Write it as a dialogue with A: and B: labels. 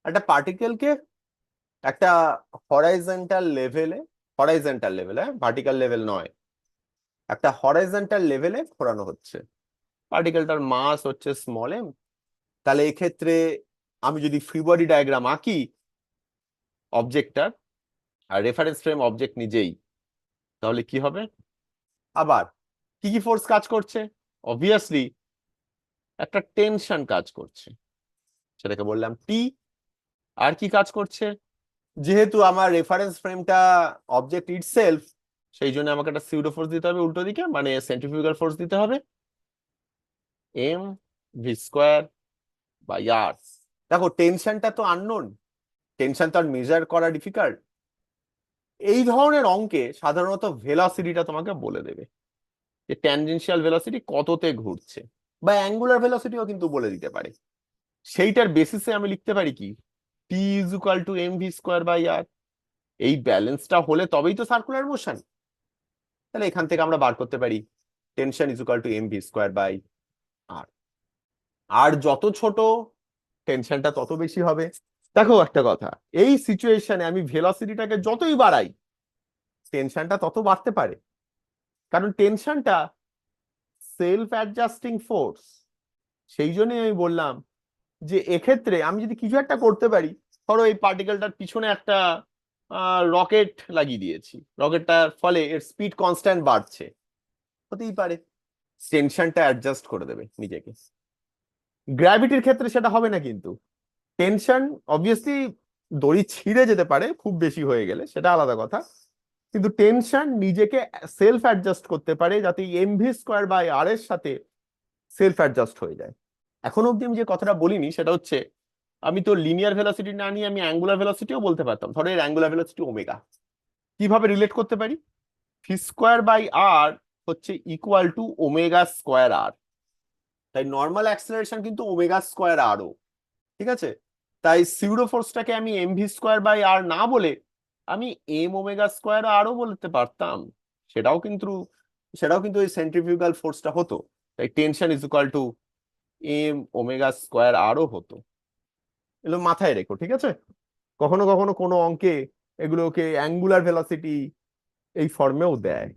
A: একটা পার্টিকেলকে একটা হরাইজন্টাল লেভেলে, ভার্টিক্যাল লেভেল নয়, একটা হরাইজন্টাল লেভেলে ঘোরানো হচ্ছে। পার্টিকেলটার মাস হচ্ছে স্মল এম। তাহলে এক্ষেত্রে আমি যদি ফ্রি বডি ডায়াগ্রাম আঁকি অবজেক্টটার, আর রেফারেন্স ফ্রেম অবজেক্ট নিজেই, তাহলে কি হবে? আবার কি কি ফোর্স কাজ করছে? অবভিয়াসলি একটা টেনশন কাজ করছে, সেটাকে বললাম টি। আর কি কাজ করছে? যেহেতু আমার রেফারেন্স ফ্রেমটা অবজেক্ট ইটসেলফ, সেই জন্য আমাকে একটা সিউডো ফোর্স দিতে হবে উল্টো দিকে, মানে সেন্ট্রিফিউগাল ফোর্স দিতে হবে, এম ভি স্কোয়ার বাই আর। দেখো টেনশনটা তো আননোন, টেনশন তো আর মেজার করা ডিফিকাল্ট। এই ধরনের অঙ্কে সাধারণত ভেলোসিটিটা তোমাকে বলে দেবে, যে ট্যানজেনশিয়াল ভেলোসিটি কততে ঘুরছে, বা অ্যাঙ্গুলার ভেলোসিটিও কিন্তু বলে দিতে পারে। সেইটার বেসিসে আমি লিখতে পারি কি, T is equal to M V square by R. এই ব্যালেন্সটা হলে তবেই তো সার্কুলার মোশন। তাহলে এখান থেকে আমরা বার করতে পারি tension is equal to M V square by R. আর যত ছোট টেনশনটা তত বেশি হবে। দেখো একটা কথা, এই সিচুয়েশনে আমি ভেলোসিটিটাকে যতই বাড়াই, টেনশনটা তত বাড়তে পারে, কারণ টেনশনটা সেলফ অ্যাডজাস্টিং ফোর্স। সেই জন্যই আমি বললাম যে এক্ষেত্রে আমি যদি কিছু একটা করতে পারি, ধরো এই পার্টিকেলটার পিছনে একটা রকেট লাগিয়ে দিয়েছি, রকেটটার ফলে এর স্পিড কনস্ট্যান্ট বাড়ছে, হতেই পারে টেনশনটা অ্যাডজাস্ট করে দেবে নিজেকে। গ্র্যাভিটির ক্ষেত্রে সেটা হবে না কিন্তু। টেনশন অবভিয়াসলি দড়ি ছিঁড়ে যেতে পারে খুব বেশি হয়ে গেলে, সেটা আলাদা কথা, কিন্তু টেনশন নিজেকে সেলফ অ্যাডজাস্ট করতে পারে, যাতে এম ভি স্কোয়ার বাই আর এর সাথে সেলফ অ্যাডজাস্ট হয়ে যায়। এখনো অব্দি আমি যে কথাটা বলিনি সেটা হচ্ছে, আমি তো লিনিয়ার ভেলোসিটি না নিয়ে আমি অ্যাঙ্গুলার ভেলোসিটিও বলতে পারতাম। ধরো এর অ্যাঙ্গুলার ভেলোসিটি ওমেগা, কিভাবে রিলেট করতে পারি? ভি স্কোয়ার বাই আর হচ্ছে ইকুয়াল টু ওমেগা স্কোয়ার আর। তাই নর্মাল অ্যাক্সেলারেশন কিন্তু ওমেগা স্কোয়ার আরও, ঠিক আছে? তাই সিউডো ফোর্সটাকে আমি এম ভি স্কোয়ার বাই আর না বলে আমি এম ওমেগা স্কোয়ার আরও বলতে পারতাম। সেটাও কিন্তু সেটাও কিন্তু ওই সেন্ট্রিফিউগাল ফোর্সটা হতো। তাই tension is equal to M omega square আরও হতো। এগুলো মাথায় রেখো, ঠিক আছে? কখনো কখনো কোনো অঙ্কে এগুলোকে অ্যাঙ্গুলার ভেলোসিটি এই ফর্মেও দেয়।